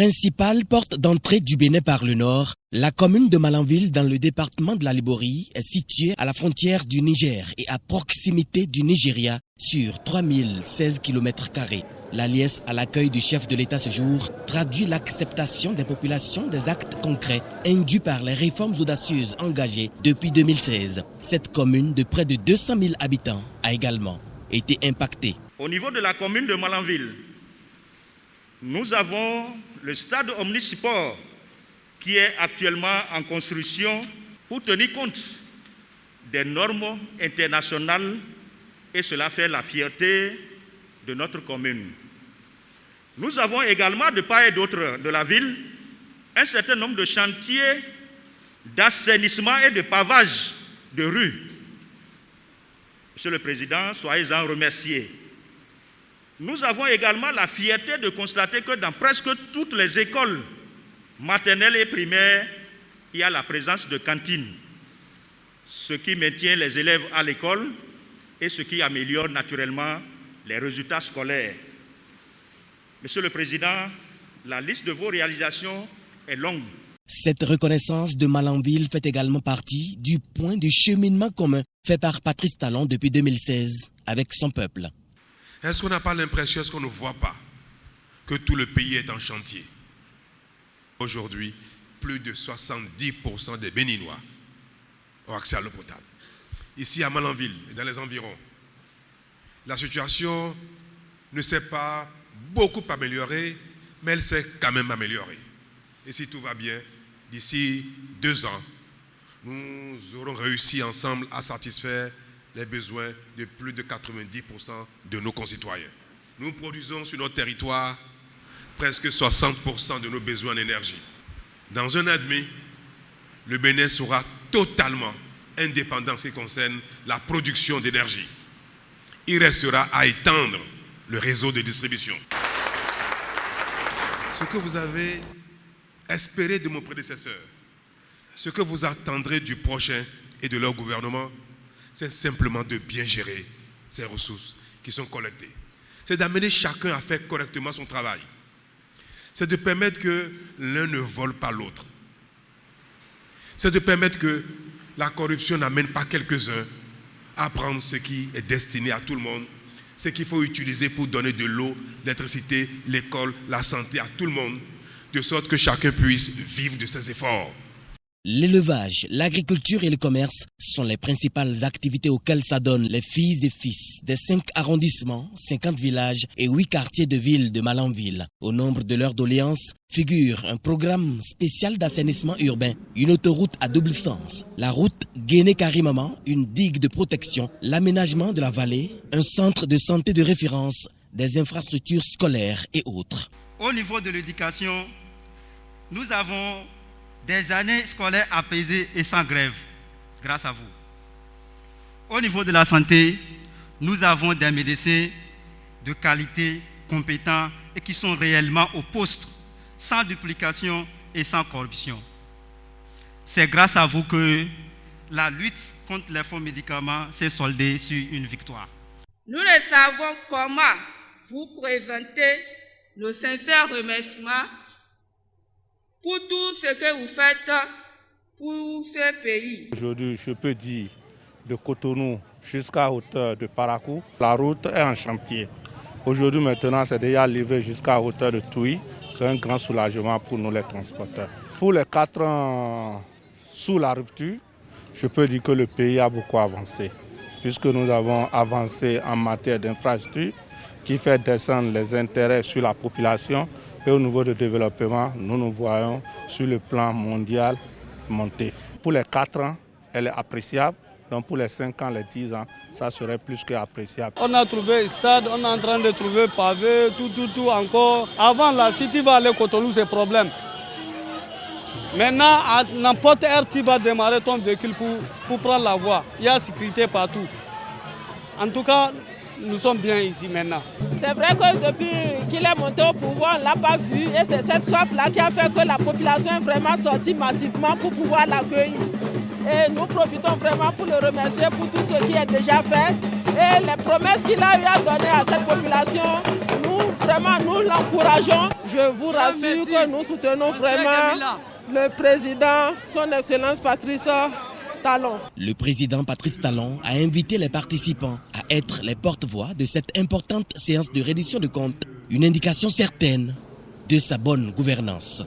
Principale porte d'entrée du Bénin par le nord, la commune de Malanville dans le département de la Liborie est située à la frontière du Niger et à proximité du Nigeria sur 3016 km². La liesse à l'accueil du chef de l'État ce jour traduit l'acceptation des populations des actes concrets induits par les réformes audacieuses engagées depuis 2016. Cette commune de près de 200 000 habitants a également été impactée. Au niveau de la commune de Malanville, nous avons le stade omnisport qui est actuellement en construction pour tenir compte des normes internationales et cela fait la fierté de notre commune. Nous avons également de part et d'autre de la ville un certain nombre de chantiers d'assainissement et de pavage de rues. Monsieur le Président, soyez-en remerciés. Nous avons également la fierté de constater que dans presque toutes les écoles maternelles et primaires, il y a la présence de cantines, ce qui maintient les élèves à l'école et ce qui améliore naturellement les résultats scolaires. Monsieur le Président, la liste de vos réalisations est longue. Cette reconnaissance de Malanville fait également partie du point de cheminement commun fait par Patrice Talon depuis 2016 avec son peuple. Est-ce qu'on n'a pas l'impression, est-ce qu'on ne voit pas que tout le pays est en chantier? Aujourd'hui, plus de 70% des Béninois ont accès à l'eau potable. Ici à Malanville et dans les environs, la situation ne s'est pas beaucoup améliorée, mais elle s'est quand même améliorée. Et si tout va bien, d'ici 2 ans, nous aurons réussi ensemble à satisfaire les besoins de plus de 90% de nos concitoyens. Nous produisons sur notre territoire presque 60% de nos besoins en énergie. Dans un an et demi, le Bénin sera totalement indépendant en ce qui concerne la production d'énergie. Il restera à étendre le réseau de distribution. Ce que vous avez espéré de mon prédécesseur, ce que vous attendrez du prochain et de leur gouvernement, c'est simplement de bien gérer ces ressources qui sont collectées. C'est d'amener chacun à faire correctement son travail. C'est de permettre que l'un ne vole pas l'autre. C'est de permettre que la corruption n'amène pas quelques-uns à prendre ce qui est destiné à tout le monde, ce qu'il faut utiliser pour donner de l'eau, l'électricité, l'école, la santé à tout le monde, de sorte que chacun puisse vivre de ses efforts. L'élevage, l'agriculture et le commerce sont les principales activités auxquelles s'adonnent les filles et fils des 5 arrondissements, 50 villages et 8 quartiers de ville de Malanville. Au nombre de leurs doléances figure un programme spécial d'assainissement urbain, une autoroute à double sens, la route Guéné-Karimama, une digue de protection, l'aménagement de la vallée, un centre de santé de référence, des infrastructures scolaires et autres. Au niveau de l'éducation, nous avons des années scolaires apaisées et sans grève, grâce à vous. Au niveau de la santé, nous avons des médecins de qualité, compétents et qui sont réellement au poste, sans duplication et sans corruption. C'est grâce à vous que la lutte contre les faux médicaments s'est soldée sur une victoire. Nous ne savons comment vous présenter nos sincères remerciements pour tout ce que vous faites pour ce pays. Aujourd'hui, je peux dire, de Cotonou jusqu'à hauteur de Parakou, la route est en chantier. Aujourd'hui, maintenant, c'est déjà livré jusqu'à hauteur de Touy. C'est un grand soulagement pour nous, les transporteurs. Pour les 4 ans sous la rupture, je peux dire que le pays a beaucoup avancé, puisque nous avons avancé en matière d'infrastructure, qui fait descendre les intérêts sur la population. Et au niveau du développement, nous nous voyons sur le plan mondial monter. Pour les 4 ans, elle est appréciable. Donc pour les 5 ans, les 10 ans, ça serait plus qu'appréciable. On a trouvé stade, on est en train de trouver pavé, tout encore. Avant là, si tu vas aller à Cotonou, c'est problème. Maintenant, à n'importe heure, tu vas démarrer ton véhicule pour prendre la voie. Il y a sécurité partout. En tout cas, nous sommes bien ici maintenant. C'est vrai que depuis qu'il est monté au pouvoir, on ne l'a pas vu. Et c'est cette soif-là qui a fait que la population est vraiment sortie massivement pour pouvoir l'accueillir. Et nous profitons vraiment pour le remercier pour tout ce qui est déjà fait. Et les promesses qu'il a eu à donner à cette population, nous vraiment vraiment nous l'encourageons. Je vous rassure que nous soutenons vraiment le président, son Excellence Patrice Talon. Le président Patrice Talon a invité les participants à être les porte-voix de cette importante séance de reddition de comptes, une indication certaine de sa bonne gouvernance.